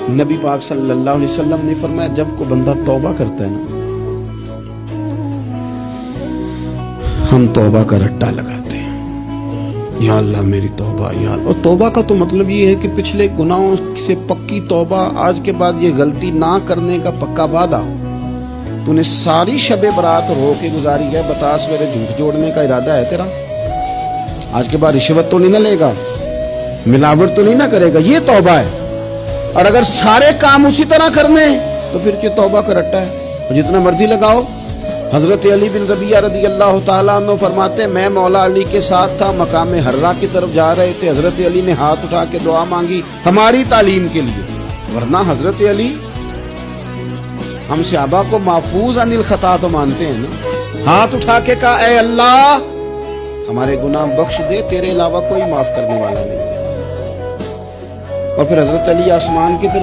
نبی پاک صلی اللہ علیہ وسلم نے فرمایا جب کوئی بندہ توبہ کرتا ہے نا، ہم توبہ کا رٹا لگاتے ہیں، یا اللہ میری توبہ یا اللہ۔ اور توبہ کا تو مطلب یہ ہے کہ پچھلے گناہوں سے پکی توبہ، آج کے بعد یہ غلطی نہ کرنے کا پکا وعدہ۔ تو نے ساری شب برات رو کے گزاری ہے، بتا سویرے جھوٹ جوڑنے کا ارادہ ہے تیرا؟ آج کے بعد رشوت تو نہیں نہ لے گا، ملاوٹ تو نہیں نہ کرے گا، یہ توبہ ہے۔ اور اگر سارے کام اسی طرح کرنے تو پھر یہ توبہ کا رٹا ہے، اور جتنا مرضی لگاؤ۔ حضرت علی بن ربیعہ رضی اللہ تعالیٰ عنہ فرماتے ہیں میں مولا علی کے ساتھ تھا، مقام حرا کی طرف جا رہے تھے، حضرت علی نے ہاتھ اٹھا کے دعا مانگی ہماری تعلیم کے لیے، ورنہ حضرت علی ہم صحابہ کو محفوظ عن الخطا تو مانتے ہیں نا۔ ہاتھ اٹھا کے کہا اے اللہ ہمارے گناہ بخش دے، تیرے علاوہ کوئی معاف کرنے والا نہیں ہے۔ اور پھر حضرت علی آسمان کی طرف